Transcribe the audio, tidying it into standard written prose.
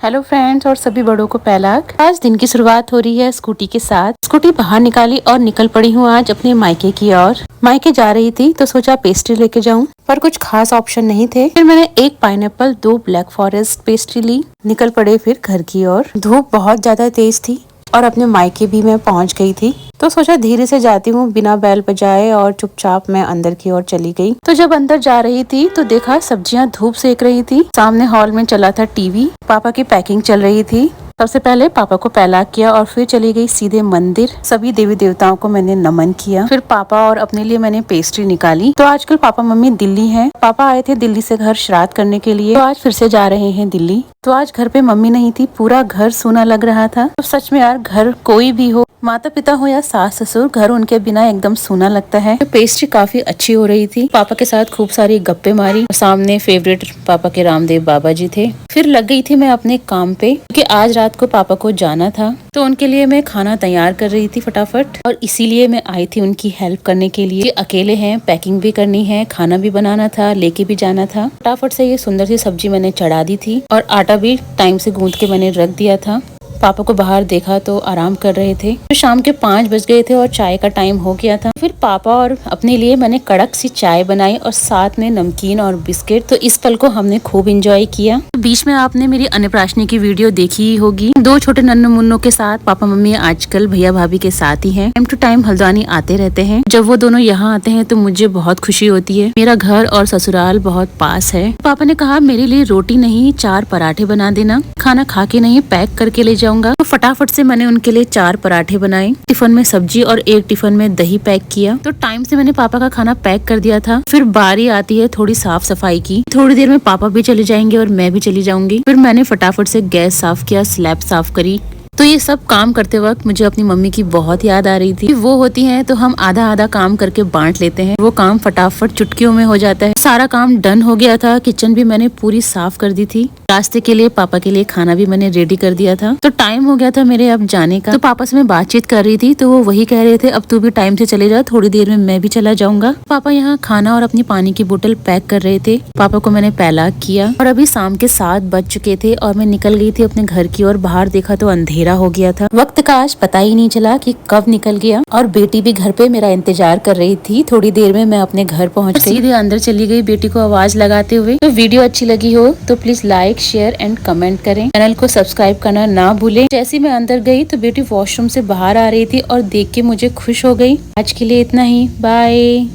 Hello friends और सभी बड़ों को पैलाक। आज दिन की शुरुआत हो रही है स्कूटी के साथ। स्कूटी बाहर निकाली और निकल पड़ी हूँ आज अपने मायके की ओर। मायके जा रही थी तो सोचा पेस्ट्री लेके जाऊं, पर कुछ खास ऑप्शन नहीं थे। फिर मैंने एक पाइनएप्पल, 2 ब्लैक फॉरेस्ट पेस्ट्री ली। निकल पड़े फिर घर की ओर। धूप बहुत ज्यादा तेज थी और अपने मायके भी मैं पहुंच गई थी, तो सोचा धीरे से जाती हूँ बिना बैल बजाए, और चुपचाप मैं अंदर की ओर चली गई। तो जब अंदर जा रही थी तो देखा सब्जियां धूप सेक रही थी। सामने हॉल में चला था टीवी, पापा की पैकिंग चल रही थी। सबसे पहले पापा को पैलाक किया और फिर चली गई सीधे मंदिर। सभी देवी देवताओं को मैंने नमन किया। फिर पापा और अपने लिए मैंने पेस्ट्री निकाली। तो आजकल पापा मम्मी दिल्ली हैं। पापा आए थे दिल्ली से घर श्राद्ध करने के लिए, तो आज फिर से जा रहे हैं दिल्ली। तो आज घर पे मम्मी नहीं थी, पूरा घर सूना लग रहा था। तो सच में यार, घर कोई भी हो, माता पिता हो या सास ससुर, घर उनके बिना एकदम सूना लगता है। तो पेस्ट्री काफी अच्छी हो रही थी। पापा के साथ खूब सारी गप्पे मारी। सामने फेवरेट पापा के रामदेव बाबा जी थे। फिर लग गई थी मैं अपने काम पे, क्योंकि आज रात को पापा को जाना था। तो उनके लिए मैं खाना तैयार कर रही थी फटाफट, और इसीलिए मैं आई थी उनकी हेल्प करने के लिए। अकेले हैं, पैकिंग भी करनी है, खाना भी बनाना था, लेके भी जाना था। फटाफट से ये सुंदर सी सब्जी मैंने चढ़ा दी थी, और आटा भी टाइम से गूंथ के मैंने रख दिया था। पापा को बाहर देखा तो आराम कर रहे थे। तो शाम के 5 बज गए थे और चाय का टाइम हो गया था। फिर पापा और अपने लिए मैंने कड़क सी चाय बनाई और साथ में नमकीन और बिस्किट। तो इस पल को हमने खूब एंजॉय किया। तो बीच में आपने मेरी अन्नप्राशनी की वीडियो देखी ही होगी। 2 छोटे नन्नू मुन्नों के साथ पापा मम्मी आजकल भैया भाभी के साथ ही हैं। टाइम टू टाइम हल्द्वानी आते रहते हैं। जब वो दोनों यहाँ आते हैं तो मुझे बहुत खुशी होती है। मेरा घर और ससुराल बहुत पास है। पापा ने कहा मेरे लिए रोटी नहीं 4 पराठे बना देना, खाना खा के नहीं पैक करके ले जाऊंगा। तो फटाफट से मैंने उनके लिए 4 पराठे बनाए। टिफिन में सब्जी और एक टिफिन में दही पैक किया। तो टाइम से मैंने पापा का खाना पैक कर दिया था। फिर बारी आती है थोड़ी साफ सफाई की। थोड़ी देर में पापा भी चले जाएंगे और मैं भी चली जाऊंगी। फिर मैंने फटाफट से गैस साफ किया, स्लैब साफ करी। तो ये सब काम करते वक्त मुझे अपनी मम्मी की बहुत याद आ रही थी। वो होती हैं तो हम आधा आधा काम करके बांट लेते हैं। वो काम फटाफट चुटकियों में हो जाता है। सारा काम डन हो गया था। किचन भी मैंने पूरी साफ कर दी थी। रास्ते के लिए पापा के लिए खाना भी मैंने रेडी कर दिया था। तो टाइम हो गया था मेरे अब जाने का। तो पापा से मैं बातचीत कर रही थी तो वो वही कह रहे थे अब तू भी टाइम से चले जा, थोड़ी देर में मैं भी चला जाऊंगा। पापा यहाँ खाना और अपनी पानी की बोतल पैक कर रहे थे। पापा को मैंने पैलाक किया और अभी शाम के 7 बज चुके थे और मैं निकल गई थी अपने घर की ओर। बाहर देखा तो अंधेरा हो गया था। वक्त का आज पता ही नहीं चला कि कब निकल गया। और बेटी भी घर पे मेरा इंतजार कर रही थी। थोड़ी देर में मैं अपने घर पहुंच गई। सीधे अंदर चली गई बेटी को आवाज लगाते हुए। तो वीडियो अच्छी लगी हो तो please like, share and comment करें। चैनल को सब्सक्राइब करना ना भूलें। जैसे मैं अंदर गई तो बेटी वॉशरूम से बाहर आ रही थी और देख के मुझे खुश हो गई। आज के लिए इतना ही, बाय।